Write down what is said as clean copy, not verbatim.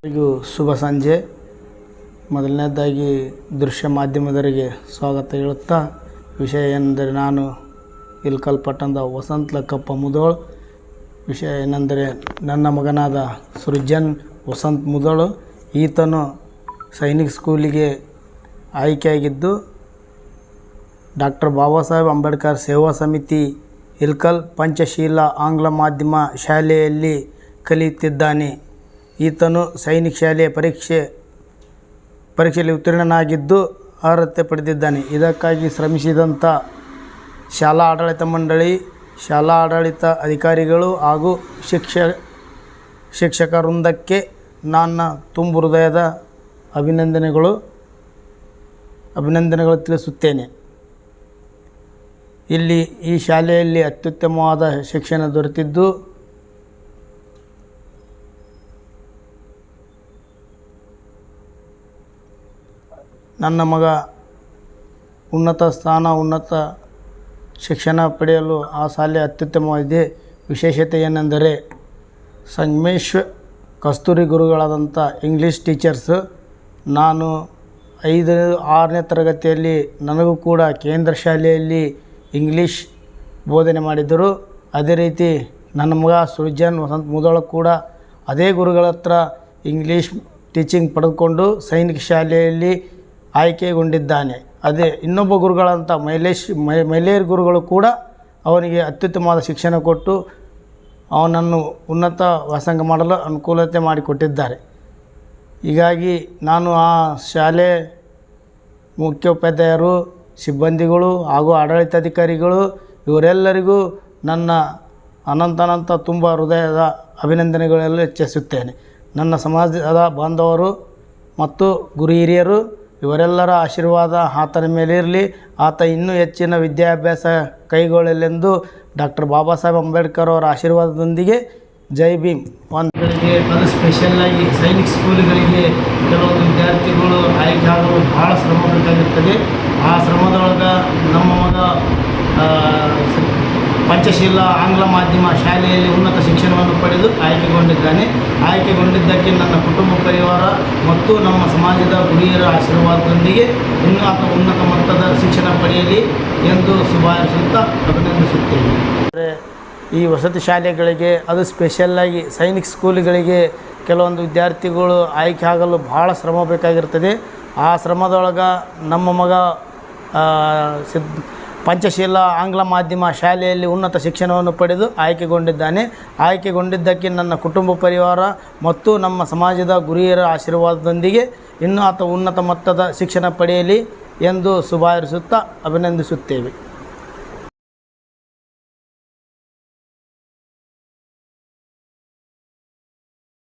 ಎಲ್ಲರಿಗೂ ಶುಭ ಸಂಜೆ. ಮೊದಲನೇದಾಗಿ ದೃಶ್ಯ ಮಾಧ್ಯಮದವರಿಗೆ ಸ್ವಾಗತ ಹೇಳುತ್ತಾ, ವಿಷಯ ಏನೆಂದರೆ ನಾನು ಇಲ್ಕಲ್ ಪಟ್ಟಣದ ವಸಂತ ಲಕ್ಕಪ್ಪ ಮುದೋಳ್. ವಿಷಯ ಏನೆಂದರೆ ನನ್ನ ಮಗನಾದ ಸೃಜನ್ ವಸಂತ್ ಮುದೋಳು ಈತನು ಸೈನಿಕ್ ಸ್ಕೂಲಿಗೆ ಆಯ್ಕೆಯಾಗಿದ್ದು ಡಾಕ್ಟರ್ ಬಾಬಾ ಸಾಹೇಬ್ ಅಂಬೇಡ್ಕರ್ ಸೇವಾ ಸಮಿತಿ ಇಲ್ಕಲ್ ಪಂಚಶೀಲ ಆಂಗ್ಲ ಮಾಧ್ಯಮ ಶಾಲೆಯಲ್ಲಿ ಕಲಿಯುತ್ತಿದ್ದಾನೆ. ಈತನು ಸೈನಿಕ ಶಾಲೆಯ ಪರೀಕ್ಷೆಯಲ್ಲಿ ಉತ್ತೀರ್ಣನಾಗಿದ್ದು ಅರ್ಹತೆ ಪಡೆದಿದ್ದಾನೆ. ಇದಕ್ಕಾಗಿ ಶ್ರಮಿಸಿದಂಥ ಶಾಲಾ ಆಡಳಿತ ಮಂಡಳಿ, ಶಾಲಾ ಆಡಳಿತ ಅಧಿಕಾರಿಗಳು ಹಾಗೂ ಶಿಕ್ಷಕ ವೃಂದಕ್ಕೆ ನನ್ನ ತುಂಬು ಹೃದಯದ ಅಭಿನಂದನೆಗಳು ತಿಳಿಸುತ್ತೇನೆ. ಈ ಶಾಲೆಯಲ್ಲಿ ಅತ್ಯುತ್ತಮವಾದ ಶಿಕ್ಷಣ ದೊರೆತಿದ್ದು ನನ್ನ ಮಗ ಉನ್ನತ ಶಿಕ್ಷಣ ಪಡೆಯಲು ಆ ಶಾಲೆ ಅತ್ಯುತ್ತಮವಾಗಿದೆ. ವಿಶೇಷತೆ ಏನೆಂದರೆ ಸಂಗಮೇಶ್ವ ಕಸ್ತೂರಿ ಗುರುಗಳಾದಂಥ ಇಂಗ್ಲೀಷ್ ಟೀಚರ್ಸು ನಾನು 5-6ನೇ ತರಗತಿಯಲ್ಲಿ ನನಗೂ ಕೂಡ ಕೇಂದ್ರ ಶಾಲೆಯಲ್ಲಿ ಇಂಗ್ಲೀಷ್ ಬೋಧನೆ ಮಾಡಿದ್ದರು. ಅದೇ ರೀತಿ ನನ್ನ ಮಗ ಸೃಜನ್ ವಸಂತ್ ಮುದೋಳ ಕೂಡ ಅದೇ ಗುರುಗಳ ಹತ್ರ ಇಂಗ್ಲೀಷ್ ಟೀಚಿಂಗ್ ಪಡೆದುಕೊಂಡು ಸೈನಿಕ ಶಾಲೆಯಲ್ಲಿ ಆಯ್ಕೆಗೊಂಡಿದ್ದಾನೆ. ಅದೇ ಇನ್ನೊಬ್ಬ ಗುರುಗಳಂಥ ಮೈಲೇರ್ ಗುರುಗಳು ಕೂಡ ಅವನಿಗೆ ಅತ್ಯುತ್ತಮವಾದ ಶಿಕ್ಷಣ ಕೊಟ್ಟು ಅವನನ್ನು ಉನ್ನತ ವ್ಯಾಸಂಗ ಮಾಡಲು ಅನುಕೂಲತೆ ಮಾಡಿಕೊಟ್ಟಿದ್ದಾರೆ. ಹೀಗಾಗಿ ನಾನು ಆ ಶಾಲೆ ಮುಖ್ಯೋಪಾಧ್ಯಾಯರು, ಸಿಬ್ಬಂದಿಗಳು ಹಾಗೂ ಆಡಳಿತಾಧಿಕಾರಿಗಳು ಇವರೆಲ್ಲರಿಗೂ ನನ್ನ ಅನಂತ ತುಂಬ ಹೃದಯದ ಅಭಿನಂದನೆಗಳೆಲ್ಲ ಹೆಚ್ಚಿಸುತ್ತೇನೆ. ನನ್ನ ಸಮಾಜದ ಬಾಂಧವರು ಮತ್ತು ಗುರು ಹಿರಿಯರು ಇವರೆಲ್ಲರ ಆಶೀರ್ವಾದ ಆತನ ಮೇಲೆ ಇರಲಿ. ಆತ ಇನ್ನೂ ಹೆಚ್ಚಿನ ವಿದ್ಯಾಭ್ಯಾಸ ಕೈಗೊಳ್ಳಲೆಂದು ಡಾಕ್ಟರ್ ಬಾಬಾ ಸಾಹೇಬ್ ಅಂಬೇಡ್ಕರ್ ಅವರ ಆಶೀರ್ವಾದದೊಂದಿಗೆ ಜೈ ಭೀಮ್. ಅದು ಸ್ಪೆಷಲ್ಲಾಗಿ ಸೈನಿಕ್ ಸ್ಕೂಲ್ಗಳಿಗೆ ಕೆಲವೊಂದು ವಿದ್ಯಾರ್ಥಿಗಳು ಆಯ್ಕೆ ಆಗಲು ಭಾಳ ಶ್ರಮ ಬೇಕಾಗಿರ್ತದೆ. ಆ ಶ್ರಮದೊಳಗೆ ನಮ್ಮ ಮಗ ಪಂಚಶೀಲ ಆಂಗ್ಲ ಮಾಧ್ಯಮ ಶಾಲೆಯಲ್ಲಿ ಉನ್ನತ ಶಿಕ್ಷಣವನ್ನು ಪಡೆದು ಆಯ್ಕೆಗೊಂಡಿದ್ದಕ್ಕೆ ನನ್ನ ಕುಟುಂಬ ಪರಿವಾರ ಮತ್ತು ನಮ್ಮ ಸಮಾಜದ ಗುರಿಯರ ಆಶೀರ್ವಾದದೊಂದಿಗೆ ಇನ್ನೂ ಉನ್ನತ ಮಟ್ಟದ ಶಿಕ್ಷಣ ಪಡೆಯಲಿ ಎಂದು ಶುಭಾಶಿಸುತ್ತಾ ಅಭಿನಂದಿಸುತ್ತೇನೆ. ಈ ವಸತಿ ಶಾಲೆಗಳಿಗೆ ಅದು ಸ್ಪೆಷಲ್ಲಾಗಿ ಸೈನಿಕ್ ಸ್ಕೂಲ್ಗಳಿಗೆ ಕೆಲವೊಂದು ವಿದ್ಯಾರ್ಥಿಗಳು ಆಯ್ಕೆ ಆಗಲು ಭಾಳ ಶ್ರಮ ಬೇಕಾಗಿರ್ತದೆ. ಆ ಶ್ರಮದೊಳಗೆ ನಮ್ಮ ಮಗ ಪಂಚಶೀಲ ಆಂಗ್ಲ ಮಾಧ್ಯಮ ಶಾಲೆಯಲ್ಲಿ ಉನ್ನತ ಶಿಕ್ಷಣವನ್ನು ಪಡೆದು ಆಯ್ಕೆಗೊಂಡಿದ್ದಕ್ಕೆ ನನ್ನ ಕುಟುಂಬ ಪರಿವಾರ ಮತ್ತು ನಮ್ಮ ಸಮಾಜದ ಗುರಿಯರ ಆಶೀರ್ವಾದದೊಂದಿಗೆ ಇನ್ನೂ ಉನ್ನತ ಮಟ್ಟದ ಶಿಕ್ಷಣ ಪಡೆಯಲಿ ಎಂದು ಶುಭಾಶಿಸುತ್ತಾ ಅಭಿನಂದಿಸುತ್ತೇವೆ.